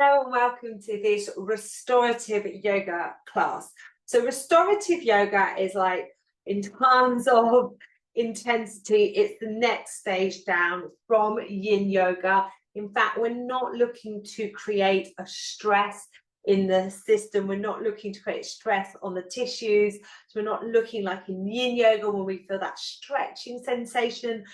Hello and welcome to this restorative yoga class. So restorative yoga is like, in terms of intensity, it's the next stage down from yin yoga. In fact, we're not looking to create a stress in the system. We're not looking to create stress on the tissues. So we're not looking like in yin yoga when we feel that stretching sensation,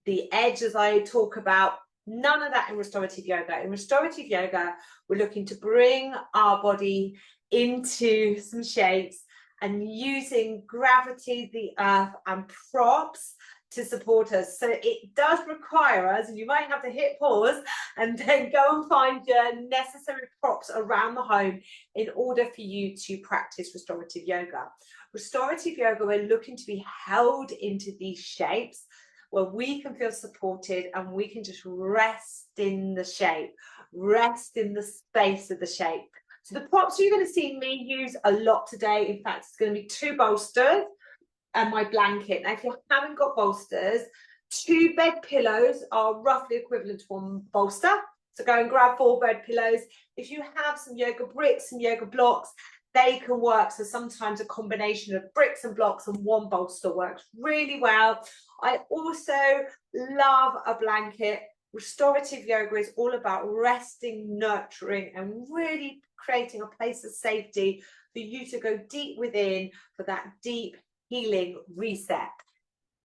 the edge as I talk about. None of that in restorative yoga. In restorative yoga, we're looking to bring our body into some shapes and using gravity, the earth, and props to support us. So it does require us, and you might have to hit pause and then go and find your necessary props around the home in order for you to practice restorative yoga. Restorative yoga, we're looking to be held into these shapes where we can feel supported and we can just rest in the shape, rest in the space of the shape. So the props you're going to see me use a lot today, in fact, it's going to be 2 bolsters and my blanket. Now, if you haven't got bolsters, 2 bed pillows are roughly equivalent to 1 bolster. So go and grab 4 bed pillows. If you have some yoga bricks and yoga blocks, they can work. So sometimes a combination of bricks and blocks and 1 bolster works really well. I also love a blanket. Restorative yoga is all about resting, nurturing, and really creating a place of safety for you to go deep within for that deep healing reset.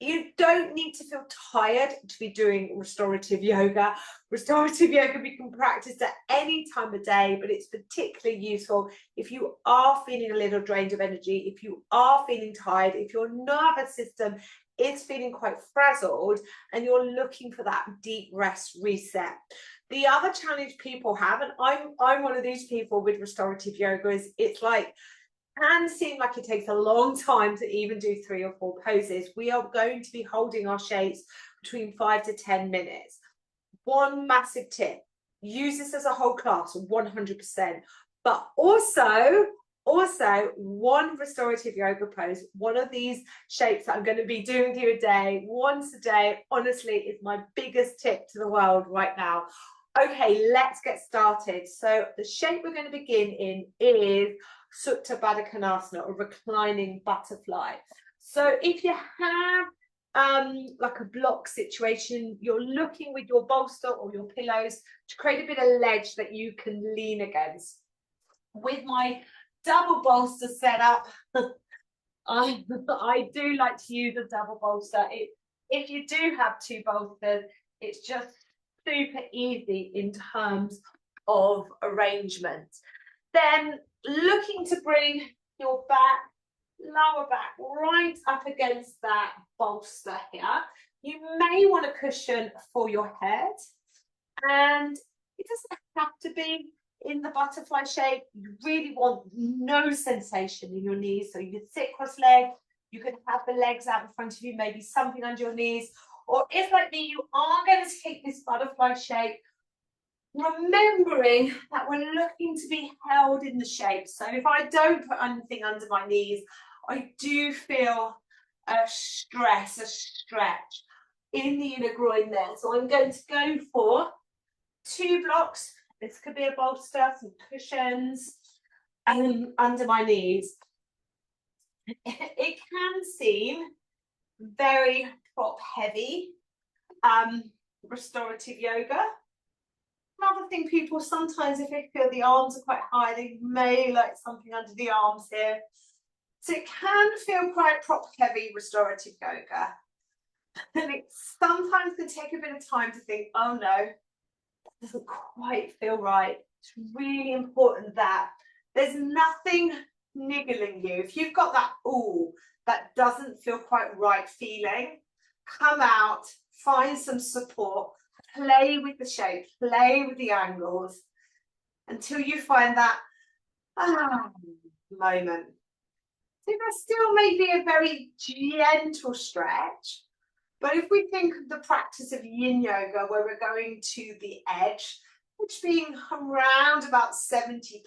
You don't need to feel tired to be doing restorative yoga. Restorative yoga we can practice at any time of day, but it's particularly useful if you are feeling a little drained of energy, if you are feeling tired, if your nervous system is feeling quite frazzled and you're looking for that deep rest reset. The other challenge people have, and I'm one of these people with restorative yoga, is it's like, can seem like it takes a long time to even do 3 or 4 poses. We are going to be holding our shapes between 5 to 10 minutes. One massive tip, use this as a whole class 100%, but also 1 restorative yoga pose, one of these shapes that I'm going to be doing to you a day, once a day, honestly, is my biggest tip to the world right now. Okay, let's get started. So the shape we're going to begin in is Supta Baddha Konasana, or reclining butterfly. So if you have like a block situation, you're looking with your bolster or your pillows to create a bit of ledge that you can lean against. With my double bolster setup, I do like to use a double bolster. If you do have 2 bolsters, it's just super easy in terms of arrangement. Then looking to bring your back, lower back, right up against that bolster here. You may want a cushion for your head, and it doesn't have to be in the butterfly shape. You really want no sensation in your knees, so you can sit cross-legged, you can have the legs out in front of you, maybe something under your knees, or if like me, you are going to take this butterfly shape, remembering that we're looking to be held in the shape. So if I don't put anything under my knees, I do feel a stress, a stretch in the inner groin there. So I'm going to go for 2 blocks. This could be a bolster, some cushions, and under my knees. It can seem very prop heavy, restorative yoga. Another thing, people sometimes, if they feel the arms are quite high, they may like something under the arms here. So it can feel quite prop heavy, restorative yoga. And it sometimes can take a bit of time to think, oh no, that doesn't quite feel right. It's really important that there's nothing niggling you. If you've got that, ooh, that doesn't feel quite right feeling, come out, find some support, play with the shape, play with the angles until you find that moment. So there still may be a very gentle stretch, but if we think of the practice of yin yoga where we're going to the edge, which being around about 70%,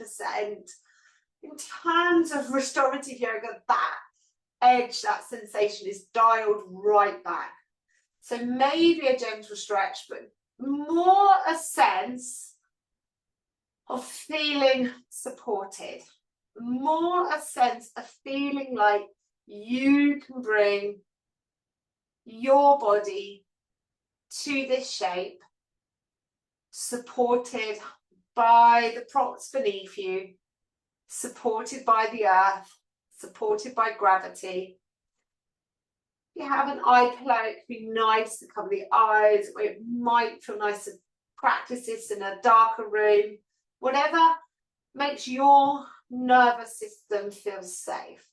in terms of restorative yoga, that edge, that sensation is dialed right back. So maybe a gentle stretch, but more a sense of feeling supported, more a sense of feeling like you can bring your body to this shape, supported by the props beneath you, supported by the earth, supported by gravity. If you have an eye pillow, it can be nice to cover the eyes, or it might feel nice to practice this in a darker room. Whatever makes your nervous system feel safe.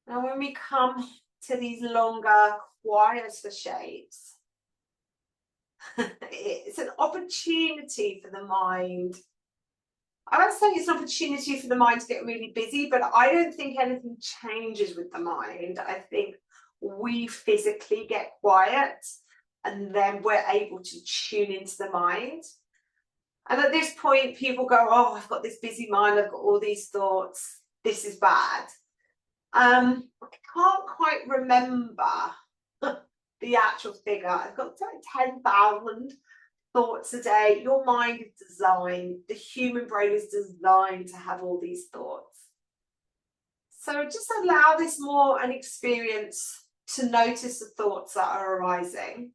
Now, when we come to these longer, quieter shapes, it's an opportunity for the mind. I don't think it's an opportunity for the mind to get really busy, but I don't think anything changes with the mind. I think we physically get quiet and then we're able to tune into the mind. And at this point, people go, oh, I've got this busy mind, I've got all these thoughts, this is bad. I can't quite remember the actual figure. I've got 10,000 thoughts a day. Your mind is designed, the human brain is designed to have all these thoughts. So just allow this more an experience to notice the thoughts that are arising.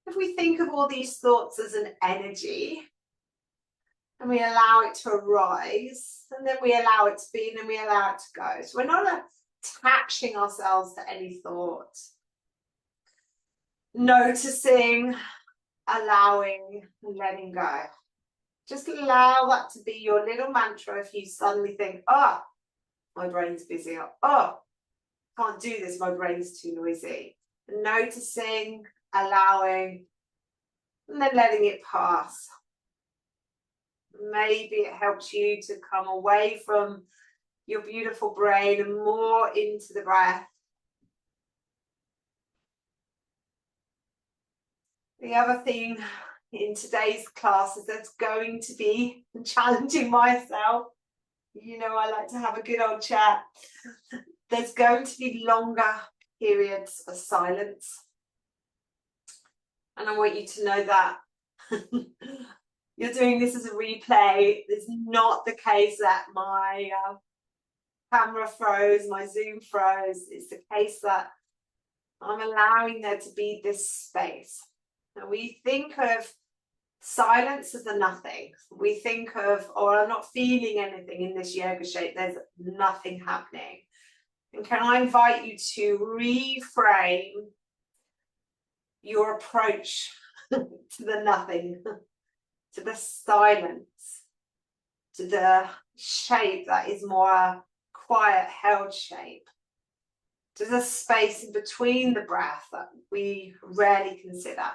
If we think of all these thoughts as an energy, and we allow it to arise, and then we allow it to be, and then we allow it to go. So we're not attaching ourselves to any thought. Noticing, allowing, and letting go. Just allow that to be your little mantra if you suddenly think, oh, my brain's busy, or oh, can't do this, my brain's too noisy. Noticing, allowing, and then letting it pass. Maybe it helps you to come away from your beautiful brain and more into the breath. The other thing in today's class is that's going to be challenging myself. You know, I like to have a good old chat. There's going to be longer periods of silence. And I want you to know that you're doing this as a replay. It's not the case that my camera froze, my Zoom froze. It's the case that I'm allowing there to be this space. Now we think of silence as a nothing. We think of, oh, I'm not feeling anything in this yoga shape. There's nothing happening. And can I invite you to reframe your approach to the nothing, to the silence, to the shape that is more a quiet, held shape, to the space in between the breath that we rarely consider.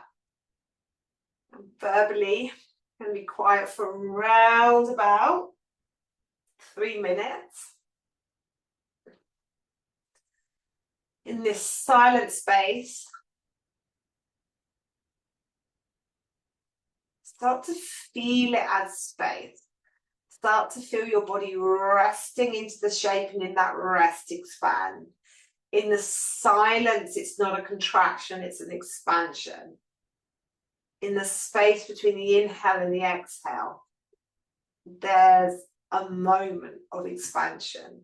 And verbally, can be quiet for around about 3 minutes. In this silent space, start to feel it as space. Start to feel your body resting into the shape, and in that rest, expand. In the silence, it's not a contraction, it's an expansion. In the space between the inhale and the exhale, there's a moment of expansion.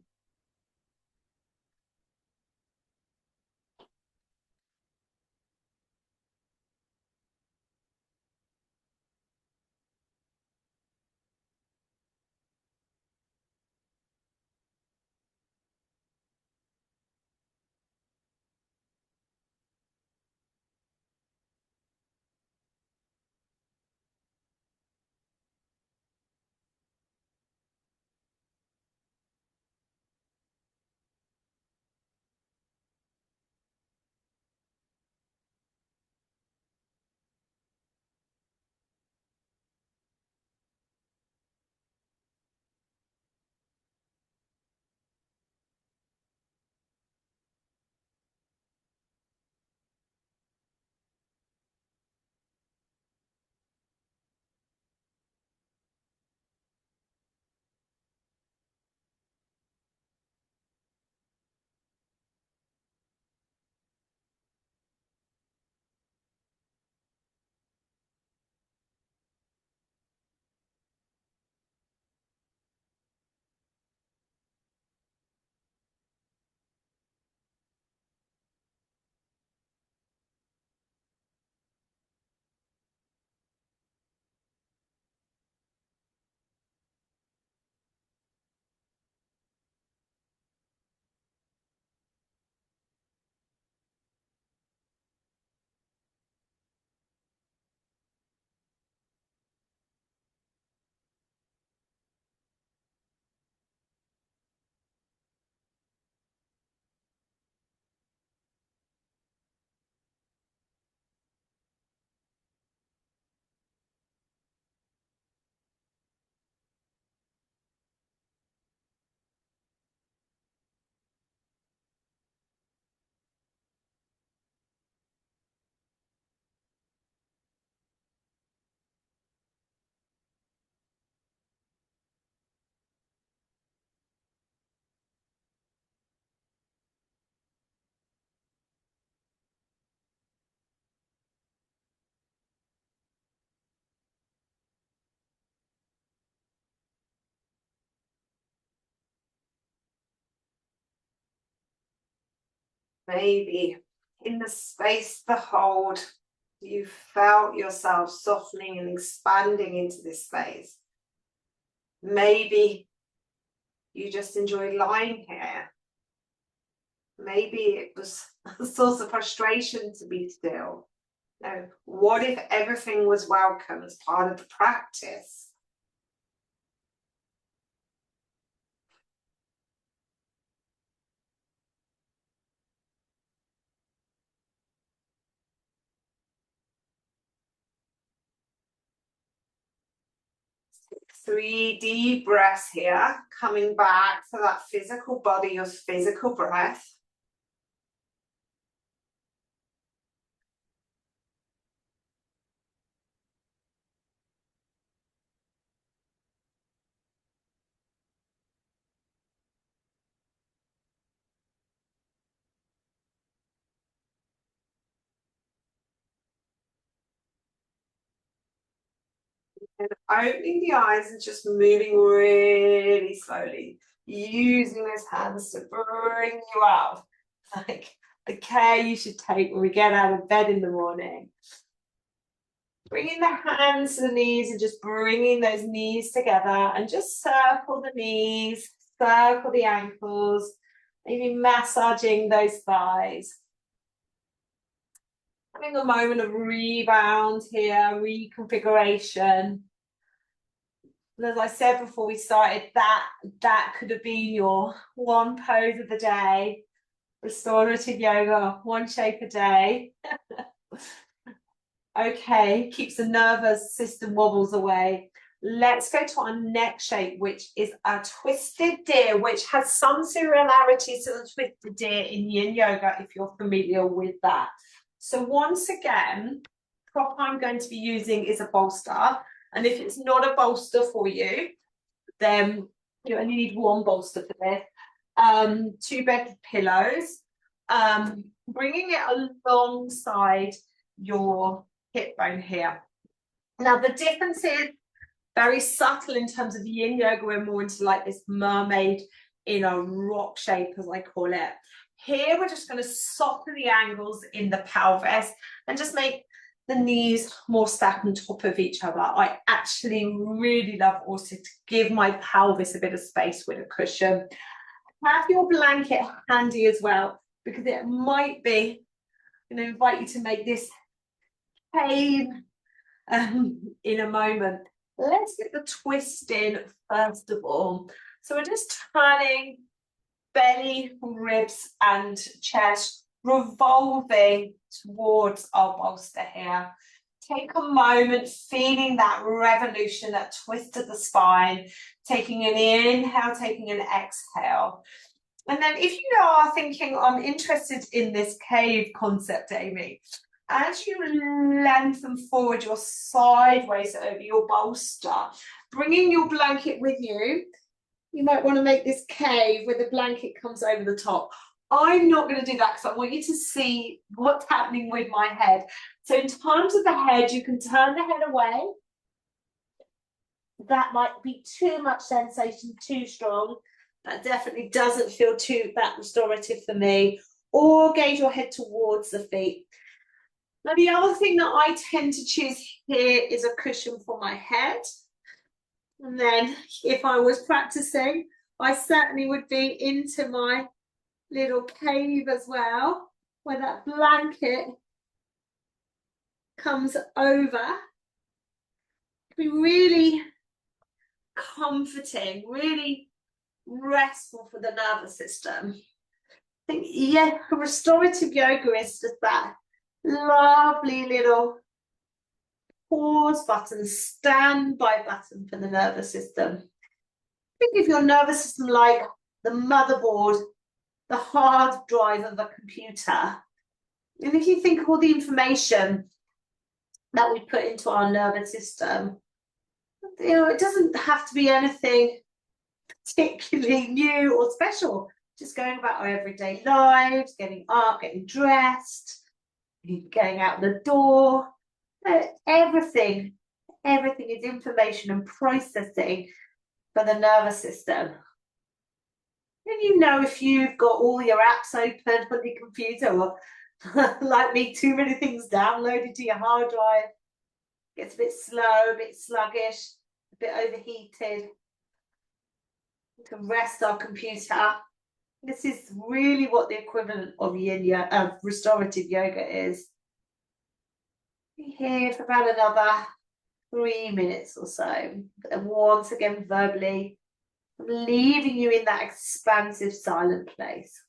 Maybe in the space, the hold, you felt yourself softening and expanding into this space. Maybe you just enjoyed lying here. Maybe it was a source of frustration to be still. No, what if everything was welcome as part of the practice? Three deep breaths here, coming back to that physical body, your physical breath. And opening the eyes and just moving really slowly, using those hands to bring you up, like the care you should take when we get out of bed in the morning. Bringing the hands to the knees and just bringing those knees together and just circle the knees, circle the ankles, maybe massaging those thighs. Having a moment of rebound here, reconfiguration. And as I said before we started, that could have been your one pose of the day. Restorative yoga, one shape a day. Okay, keeps the nervous system wobbles away. Let's go to our next shape, which is a twisted deer, which has some similarities to the twisted deer in yin yoga, if you're familiar with that. So once again, prop I'm going to be using is a bolster. And if it's not a bolster for you, then you only need one bolster for this. Two bedded pillows. Bringing it alongside your hip bone here. Now the difference is very subtle in terms of yin yoga. We're more into like this mermaid in a rock shape, as I call it. Here we're just going to soften the angles in the pelvis and just make the knees more stacked on top of each other. I actually really love also to give my pelvis a bit of space with a cushion. Have your blanket handy as well, because it might be, invite you to make this cave in a moment. Let's get the twist in first of all. So we're just turning belly, ribs and chest, revolving towards our bolster here. Take a moment, feeling that revolution, that twist of the spine, taking an inhale, taking an exhale. And then if you are thinking, I'm interested in this cave concept, Amy, as you lengthen forward your sideways over your bolster, bringing your blanket with you, you might want to make this cave where the blanket comes over the top. I'm not going to do that because I want you to see what's happening with my head. So in terms of the head, you can turn the head away. That might be too much sensation, too strong. That definitely doesn't feel that restorative for me. Or gaze your head towards the feet. Now, the other thing that I tend to choose here is a cushion for my head. And then if I was practicing, I certainly would be into my little cave as well, where that blanket comes over. Be really comforting, really restful for the nervous system. I think, yeah, restorative yoga is just that lovely little pause button, standby button for the nervous system. Think of your nervous system like the motherboard, the hard drive of a computer. And if you think of all the information that we put into our nervous system, it doesn't have to be anything particularly new or special. Just going about our everyday lives, getting up, getting dressed, going out the door. Everything is information and processing for the nervous system. Can you know if you've got all your apps open on your computer, or like me, too many things downloaded to your hard drive? Gets a bit slow, a bit sluggish, a bit overheated. We can rest our computer. This is really what the equivalent of restorative yoga is. Be here for about another 3 minutes or so. And once again, verbally, I'm leaving you in that expansive, silent place.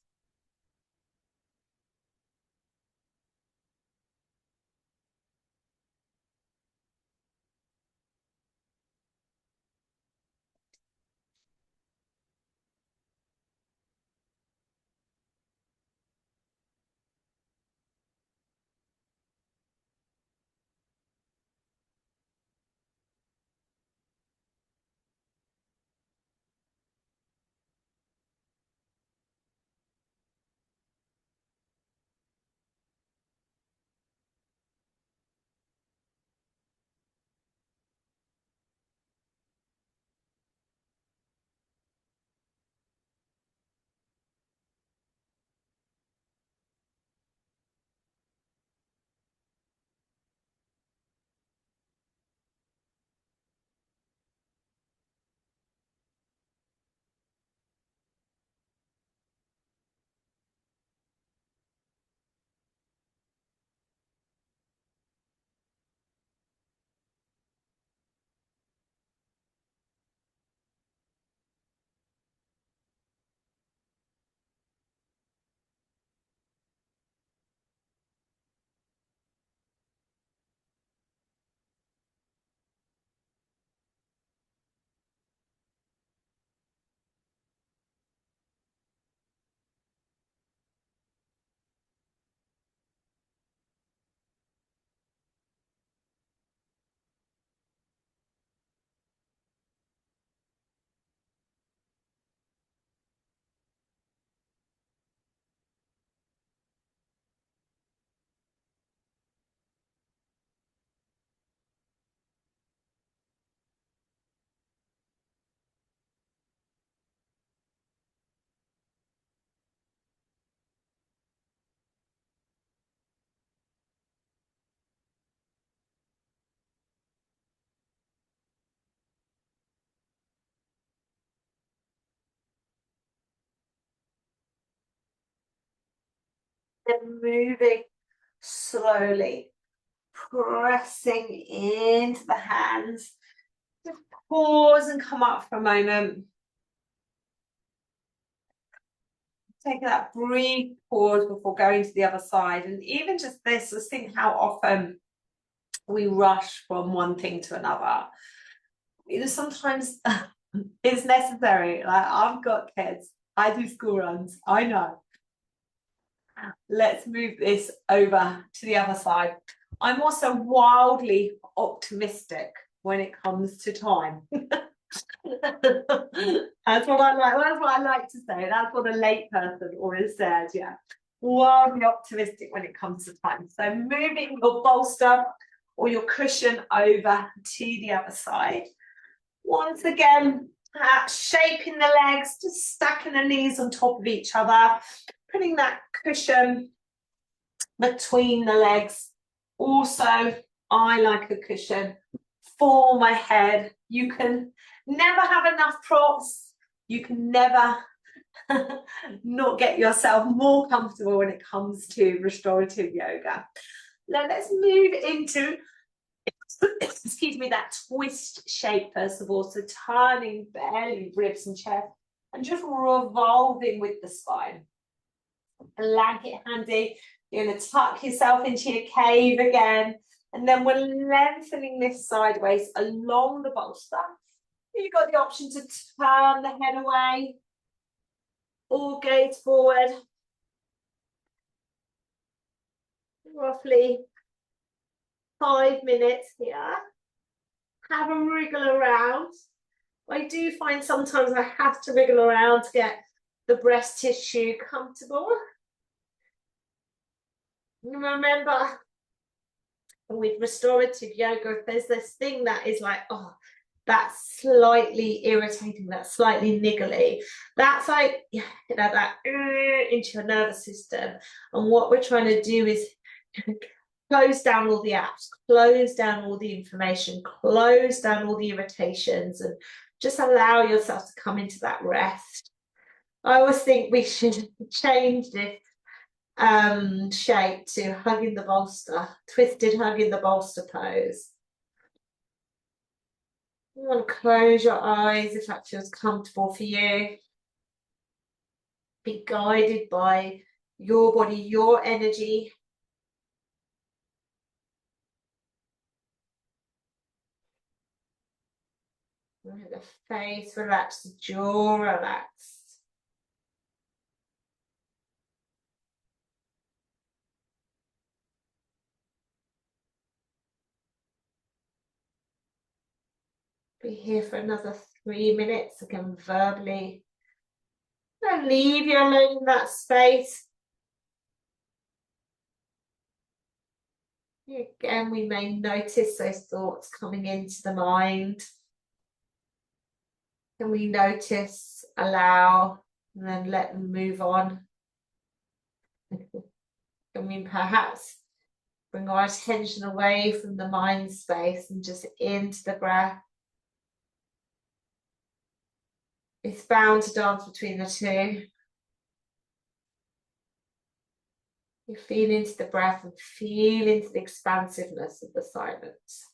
Then moving slowly, pressing into the hands. Just pause and come up for a moment. Take that brief pause before going to the other side. And even just this, just think how often we rush from one thing to another. You know, sometimes it's necessary. Like, I've got kids, I do school runs, I know. Let's move this over to the other side. I'm also wildly optimistic when it comes to time. That's what I like. That's what I like to say. That's what a late person always says. Yeah, wildly optimistic when it comes to time. So moving your bolster or your cushion over to the other side. Once again, shaping the legs, just stacking the knees on top of each other, putting that cushion between the legs. Also, I like a cushion for my head. You can never have enough props. You can never not get yourself more comfortable when it comes to restorative yoga. Now let's move into excuse me, that twist shape first of all. So turning belly, ribs and chest and just revolving with the spine. Blanket handy. You're going to tuck yourself into your cave again. And then we're lengthening this sideways along the bolster. You've got the option to turn the head away or gaze forward. Roughly 5 minutes here. Have a wriggle around. I do find sometimes I have to wriggle around to get the breast tissue comfortable. Remember, with restorative yoga, if there's this thing that is like, oh, that's slightly irritating, that's slightly niggly. That's like, you know, that into your nervous system. And what we're trying to do is close down all the apps, close down all the information, close down all the irritations, and just allow yourself to come into that rest. I always think we should change this shape to hugging the bolster, twisted hugging the bolster pose. You want to close your eyes if that feels comfortable for you. Be guided by your body, your energy. The face relaxed, the jaw relaxed. Be here for another 3 minutes again, verbally. And leave you alone in that space. Again, we may notice those thoughts coming into the mind. Can we notice, allow, and then let them move on? Can we perhaps bring our attention away from the mind space and just into the breath? It's bound to dance between the two. You feel into the breath and feel into the expansiveness of the silence.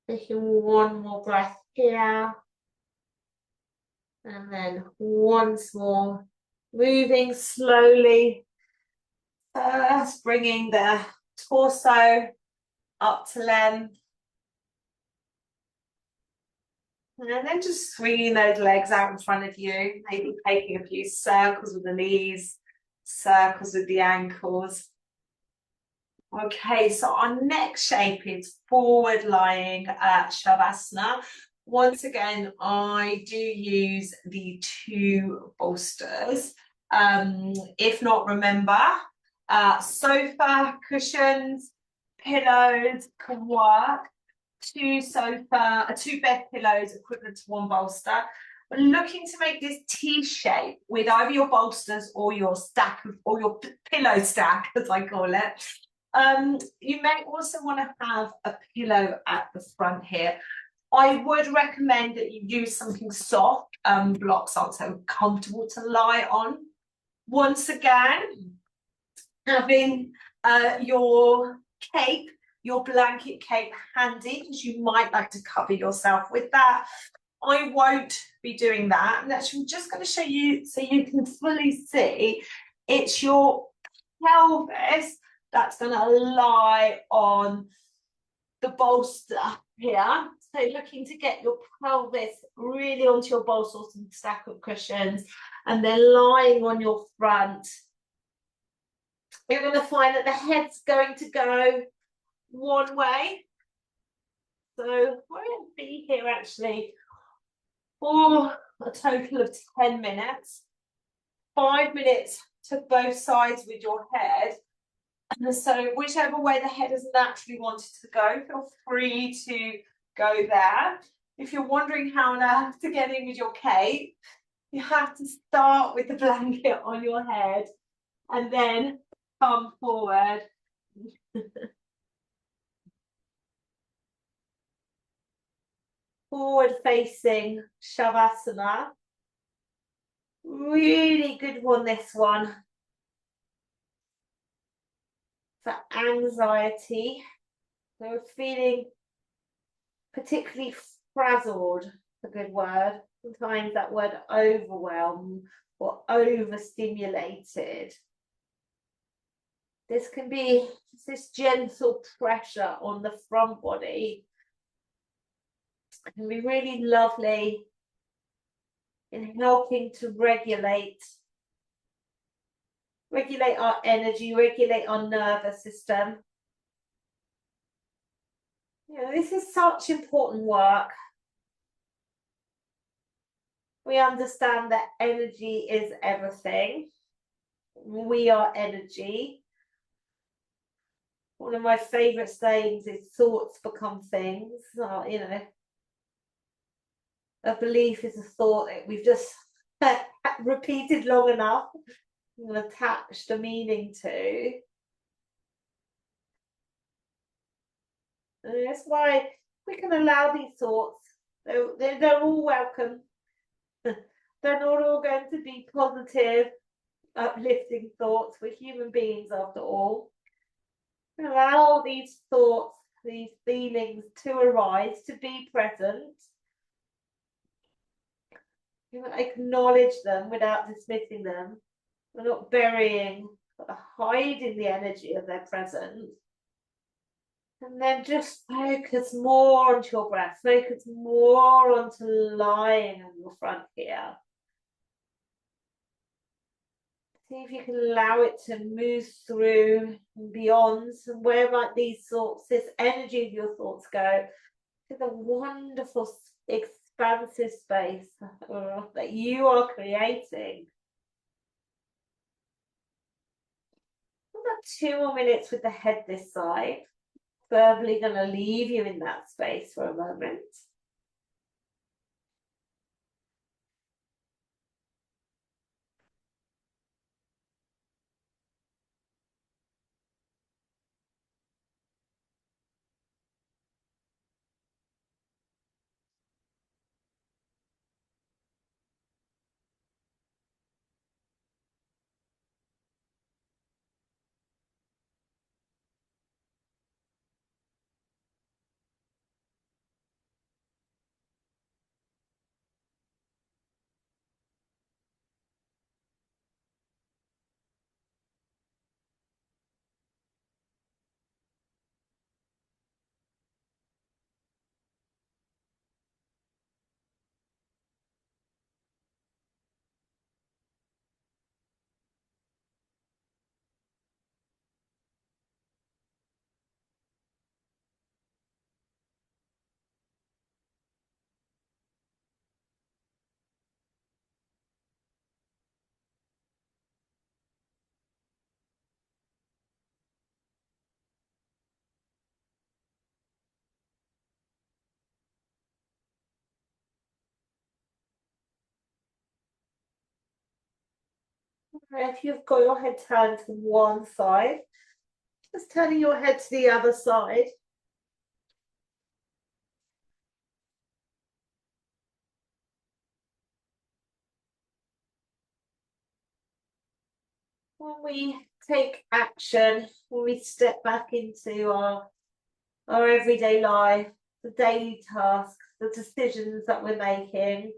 Taking one more breath here. And then once more, moving slowly. First, bringing the torso up to length. And then just swinging those legs out in front of you, maybe taking a few circles with the knees, circles with the ankles. Okay, so our next shape is forward lying shavasana. Once again, I do use the 2 bolsters. If not, remember, sofa, cushions, pillows can work. two bed pillows equivalent to one bolster. We're looking to make this T shape with either your bolsters or your or your pillow stack, as I call it. You may also want to have a pillow at the front here. I would recommend that you use something soft. Blocks aren't so comfortable to lie on. Once again, having your cape, your blanket cape handy, because you might like to cover yourself with that. I won't be doing that. And actually, I'm just going to show you so you can fully see. It's your pelvis that's going to lie on the bolster here. So looking to get your pelvis really onto your bolster or some stack of cushions, and then lying on your front. You're going to find that the head's going to go one way. So we're going to be here actually for a total of 10 minutes. 5 minutes to both sides with your head. And so whichever way the head has naturally wanted to go, feel free to go there. If you're wondering how on earth to get in with your cape, you have to start with the blanket on your head and then come forward. Forward facing shavasana. Really good one, this one. For anxiety. So we're feeling particularly frazzled, a good word. Sometimes that word overwhelmed or overstimulated. This can be this gentle pressure on the front body. It can be really lovely in helping to regulate our energy, regulate our nervous system. You know, this is such important work. We understand that energy is everything. We are energy. One of my favorite sayings is thoughts become things. You know, a belief is a thought that we've just repeated long enough and attached a meaning to. And that's why we can allow these thoughts. They're all welcome. They're not all going to be positive, uplifting thoughts. We're human beings after all. Allow these thoughts, these feelings to arise, to be present. You acknowledge them without dismissing them. We're not burying or hiding the energy of their presence. And then just focus more onto your breath. Focus more onto lying on your front here. See if you can allow it to move through and beyond. And where might these thoughts, this energy of your thoughts go to the wonderful expansive space that you are creating. About 2 more minutes with the head this side. Verbally going to leave you in that space for a moment. If you've got your head turned to one side, just turning your head to the other side. When we take action, when we step back into our everyday life, the daily tasks, the decisions that we're making,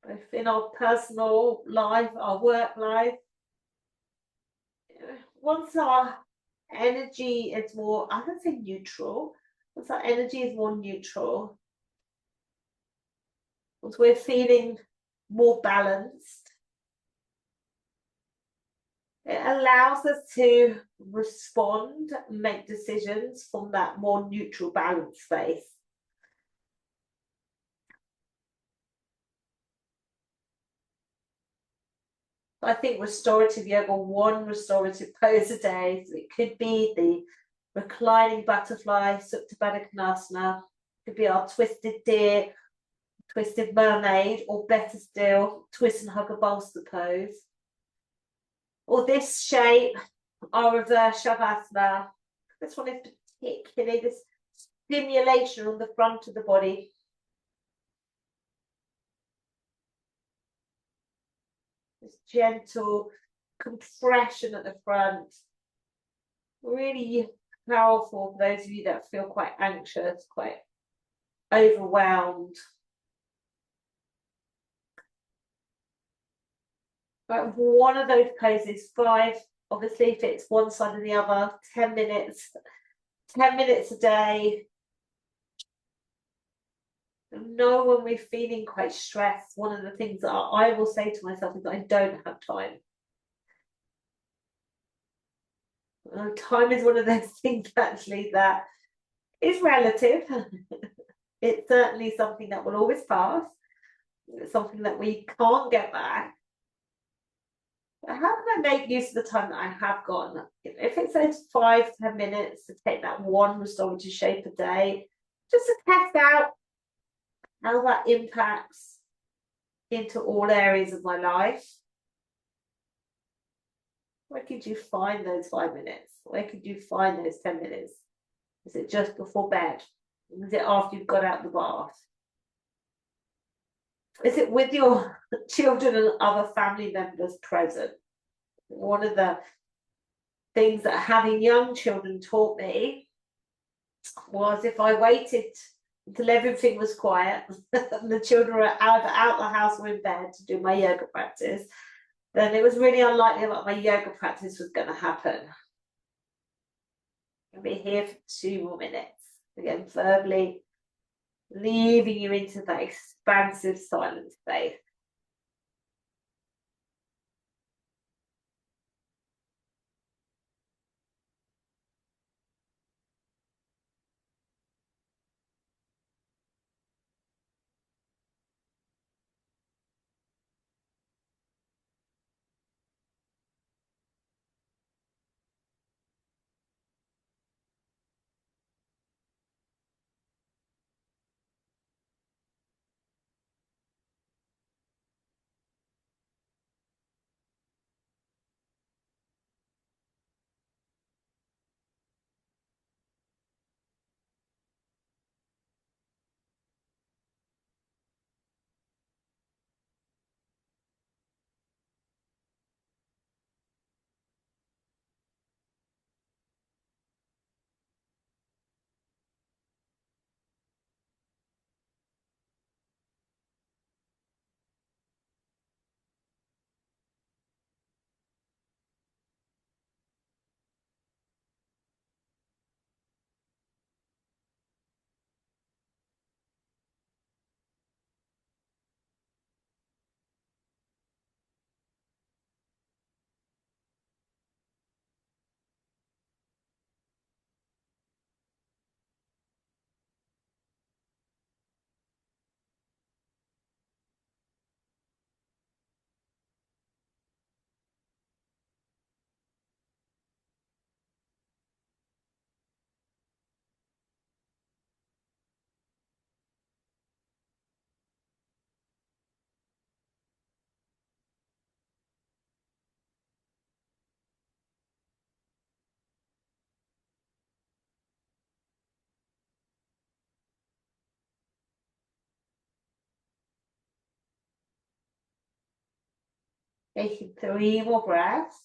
both in our personal life, our work life, once our energy is more, I don't say neutral, once our energy is more neutral, once we're feeling more balanced, it allows us to respond, make decisions from that more neutral, balanced space. I think restorative yoga, one restorative pose a day. So it could be the reclining butterfly, Supta Baddha Konasana, could be our twisted deer, twisted mermaid, or better still, twist and hug a bolster pose. Or this shape, our reverse shavasana. This one is particularly this stimulation on the front of the body. This gentle compression at the front. Really powerful for those of you that feel quite anxious, quite overwhelmed. But one of those poses, 5, obviously if it's one side or the other, 10 minutes, 10 minutes a day. Know when we're feeling quite stressed, one of the things that I will say to myself is that I don't have time. Time is one of those things actually that is relative. It's certainly something that will always pass. It's something that we can't get back. But how can I make use of the time that I have got? If it says 5-10 minutes to take that one restorative shape a day, just to test out how that impacts into all areas of my life. Where could you find those 5 minutes? Where could you find those 10 minutes? Is it just before bed? Is it after you've got out the bath? Is it with your children and other family members present? One of the things that having young children taught me was if I waited until everything was quiet and the children were out the house or in bed to do my yoga practice, then it was really unlikely that my yoga practice was going to happen. I'll be here for 2 more minutes. Again, verbally leaving you into that expansive silent space. Taking 3 more breaths.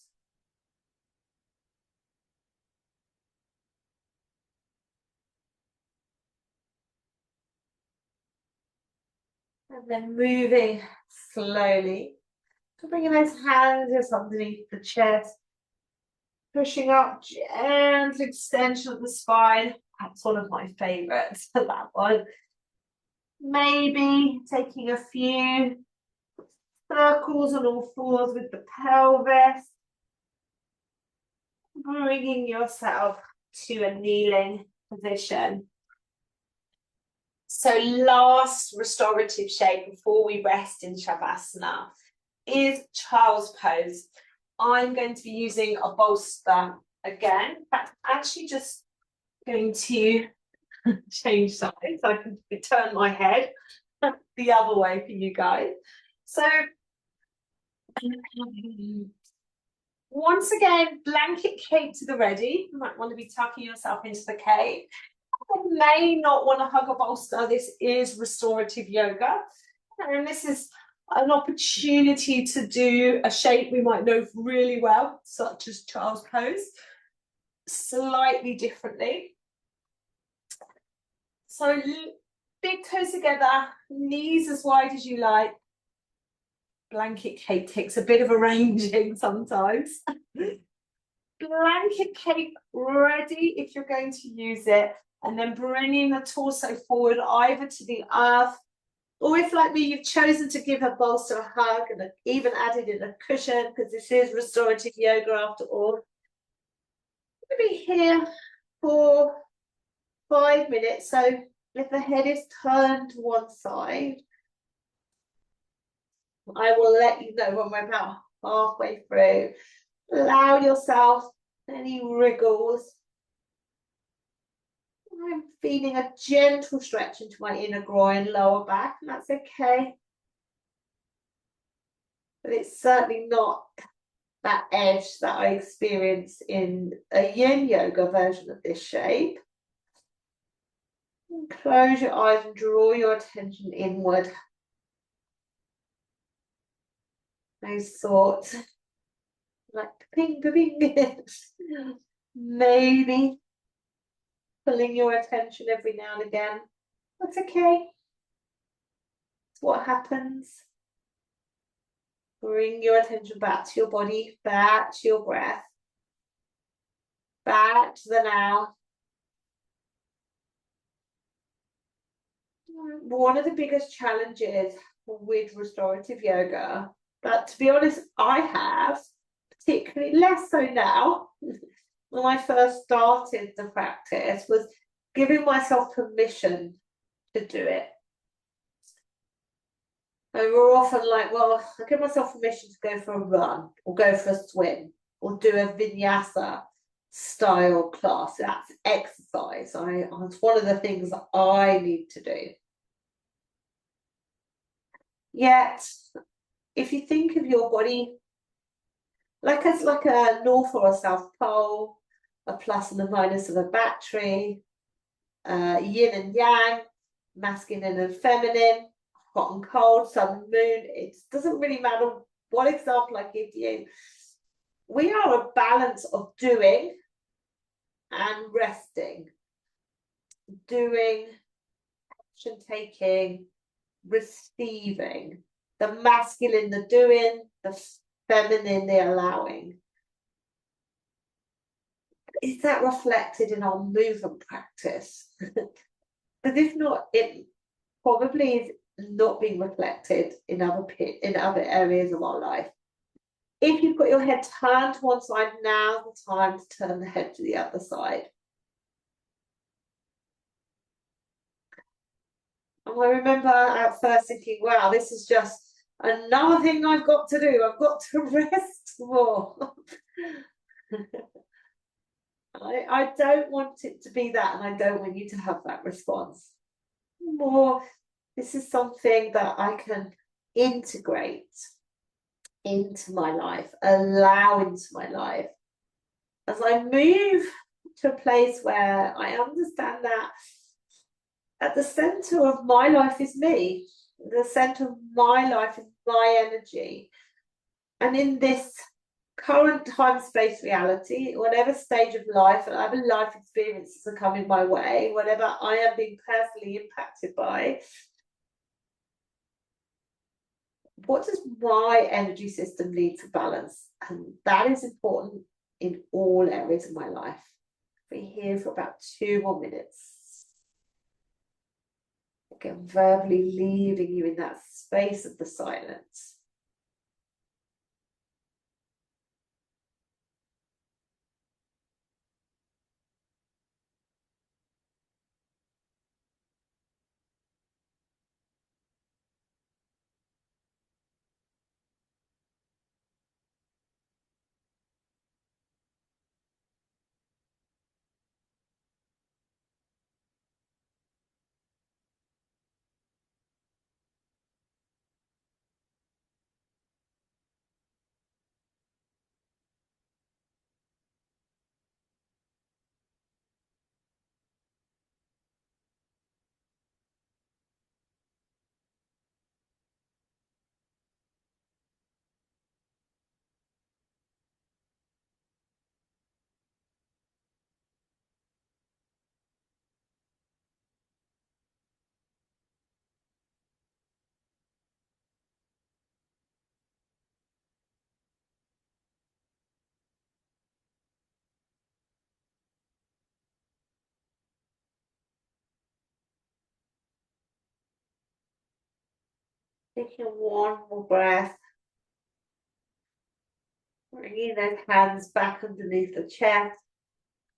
And then moving slowly. So bringing those hands just underneath the chest. Pushing up, gentle extension of the spine. That's one of my favorites, that one. Maybe taking a few circles on all fours with the pelvis. Bringing yourself to a kneeling position. So last restorative shape before we rest in shavasana is child's pose. I'm going to be using a bolster again. I'm actually just going to change sides. I can turn my head the other way for you guys. So once again, blanket cape to the ready. You might want to be tucking yourself into the cape. You may not want to hug a bolster. This is restorative yoga. And this is an opportunity to do a shape we might know really well, such as child's pose, slightly differently. So big toes together, knees as wide as you like. Blanket cape takes a bit of arranging sometimes. Blanket cape ready if you're going to use it, and then bringing the torso forward either to the earth, or if like me you've chosen to give a bolster a hug and even added in a cushion, because this is restorative yoga after all. I'm going to be here for 5 minutes. So if the head is turned to one side, I will let you know when we're about halfway through. Allow yourself any wriggles. I'm feeling a gentle stretch into my inner groin, lower back, and that's okay. But it's certainly not that edge that I experience in a yin yoga version of this shape. And close your eyes and draw your attention inward. Those thoughts, like ping, ping, maybe pulling your attention every now and again. That's okay. It's what happens. Bring your attention back to your body, back to your breath, back to the now. One of the biggest challenges with restorative yoga, but to be honest, I have, particularly less so now, when I first started the practice, was giving myself permission to do it. And we're often like, well, I give myself permission to go for a run or go for a swim or do a vinyasa style class. That's exercise. It's one of the things that I need to do. Yet, if you think of your body like as like a north or a south pole, a plus and a minus of a battery, yin and yang, masculine and feminine, hot and cold, sun and moon, it doesn't really matter what example I give you. We are a balance of doing and resting, doing, action taking, receiving, the masculine, the doing, the feminine, the allowing. Is that reflected in our movement practice? Because if not, it probably is not being reflected in other areas of our life. If you've got your head turned to one side, now's the time to turn the head to the other side. And I remember at first thinking, wow, this is just another thing I've got to do. I've got to rest more. I don't want it to be that, and I don't want you to have that response. More, this is something that I can integrate into my life, allow into my life. As I move to a place where I understand that at the center of my life is me. The center of my life is my energy. And in this current time-space reality, whatever stage of life and whatever life experiences are coming my way, whatever I am being personally impacted by, what does my energy system need to balance? And that is important in all areas of my life. We're here for about 2 more minutes. Again, verbally leaving you in that space of the silence. Taking one more breath. Bringing those hands back underneath the chest.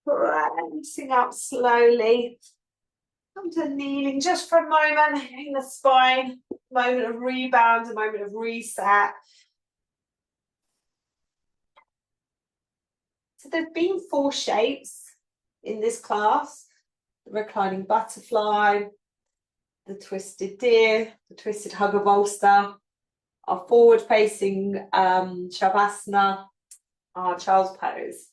Pressing up slowly. Come to kneeling just for a moment in the spine. Moment of rebound, a moment of reset. So there's been 4 shapes in this class. The reclining butterfly, the twisted deer, the twisted hugger bolster, our forward-facing shavasana, our child's pose.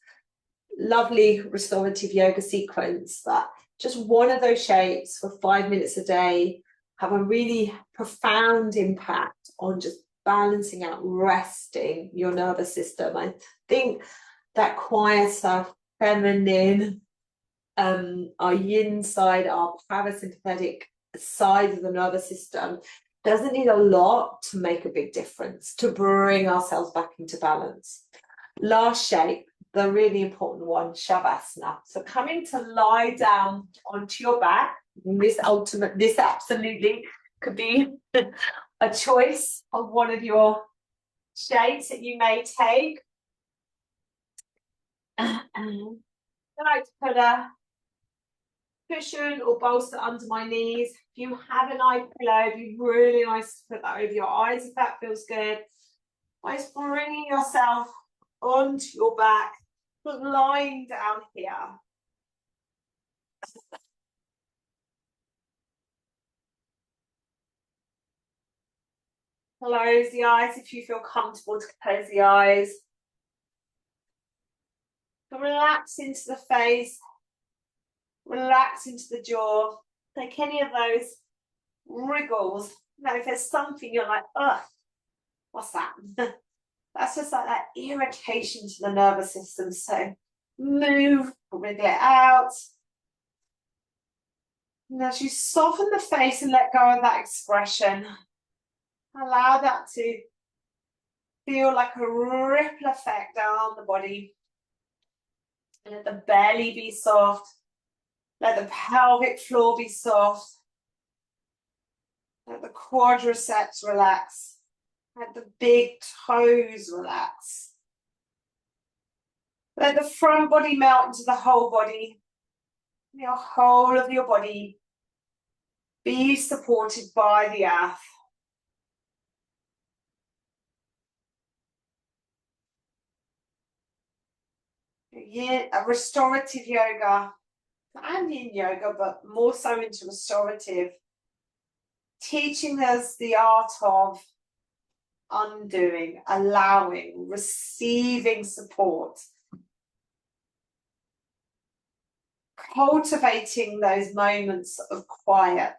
Lovely restorative yoga sequence that just one of those shapes for 5 minutes a day have a really profound impact on just balancing out, resting your nervous system. I think that quieter, feminine, our yin side, our parasympathetic side of the nervous system doesn't need a lot to make a big difference, to bring ourselves back into balance. Last shape, the really important one, shavasana. So coming to lie down onto your back. This absolutely could be a choice of one of your shapes that you may take. I like to put a cushion or bolster under my knees. If you have an eye pillow, it'd be really nice to put that over your eyes if that feels good. By just bringing yourself onto your back, but lying down here. Close the eyes if you feel comfortable to close the eyes. Relax into the face. Relax into the jaw. Take any of those wriggles. Now, if there's something you're like, ugh, what's that? That's just like that irritation to the nervous system. So move, wriggle it out. And as you soften the face and let go of that expression, allow that to feel like a ripple effect down the body. And let the belly be soft. Let the pelvic floor be soft. Let the quadriceps relax. Let the big toes relax. Let the front body melt into the whole body. Your whole of your body be supported by the earth. A restorative yoga and yin yoga, but more so into restorative, teaching us the art of undoing, allowing, receiving support, cultivating those moments of quiet.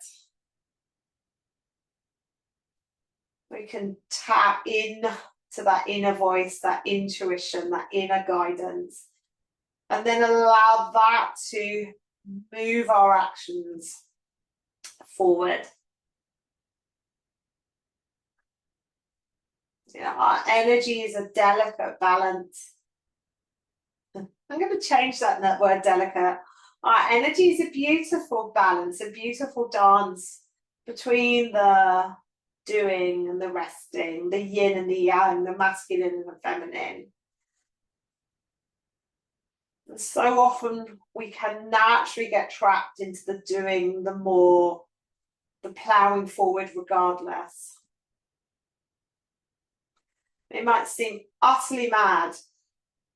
We can tap in to that inner voice, that intuition, that inner guidance. And then allow that to move our actions forward. You know, our energy is a delicate balance. I'm going to change that word delicate. Our energy is a beautiful balance, a beautiful dance between the doing and the resting, the yin and the yang, the masculine and the feminine. And so often we can naturally get trapped into the doing, the ploughing forward regardless. It might seem utterly mad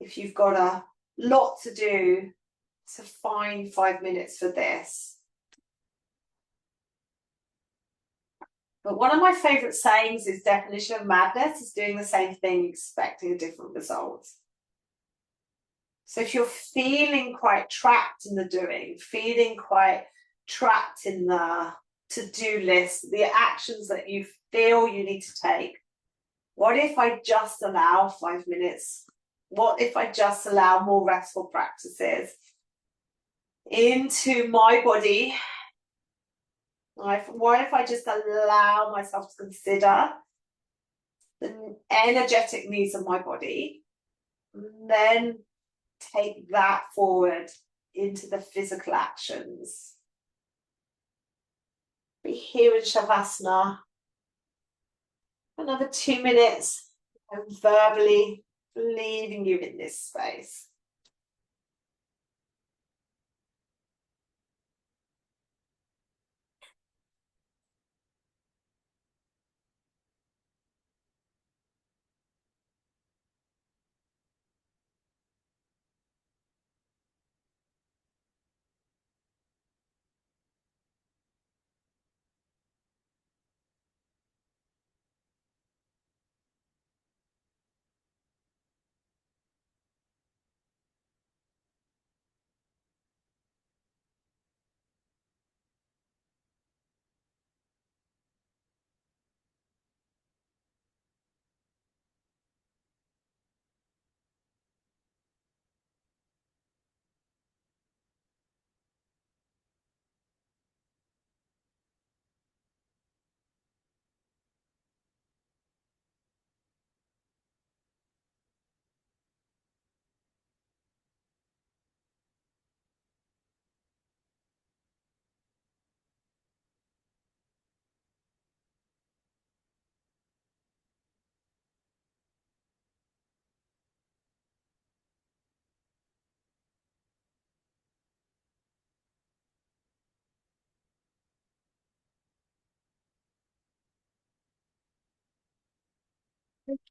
if you've got a lot to do to find 5 minutes for this. But one of my favourite sayings is definition of madness is doing the same thing, expecting a different result. So if you're feeling quite trapped in the doing, feeling quite trapped in the to-do list, the actions that you feel you need to take, what if I just allow 5 minutes? What if I just allow more restful practices into my body? What if I just allow myself to consider the energetic needs of my body, and then take that forward into the physical actions? Be here in shavasana. Another 2 minutes, and verbally leaving you in this space.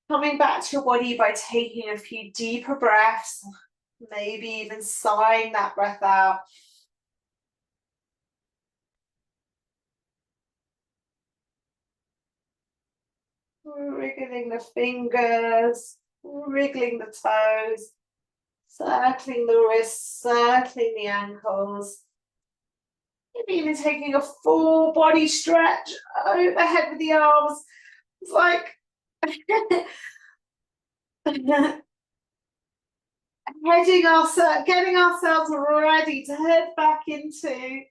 Coming back to your body by taking a few deeper breaths, maybe even sighing that breath out. Wriggling the fingers, wriggling the toes, circling the wrists, circling the ankles. Maybe even taking a full body stretch overhead with the arms. It's like getting ourselves ready to head back into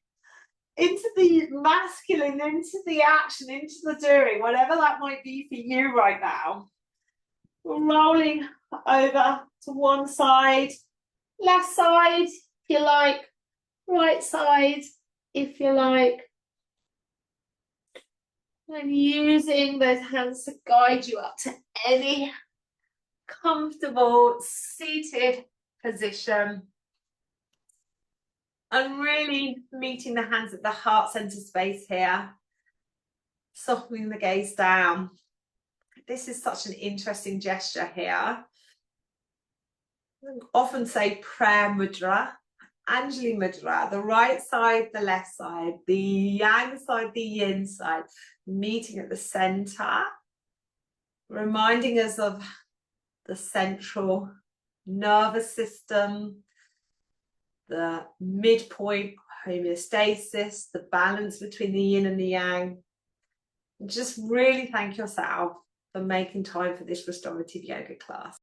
the masculine, into the action, into the doing, whatever that might be for you right now. Rolling over to one side, left side if you like, right side if you like. And using those hands to guide you up to any comfortable seated position. And really meeting the hands at the heart center space here. Softening the gaze down. This is such an interesting gesture here. I often say prayer mudra, Anjali mudra, the right side, the left side, the yang side, the yin side, meeting at the center, reminding us of the central nervous system, the midpoint homeostasis, the balance between the yin and the yang. Just really thank yourself for making time for this restorative yoga class.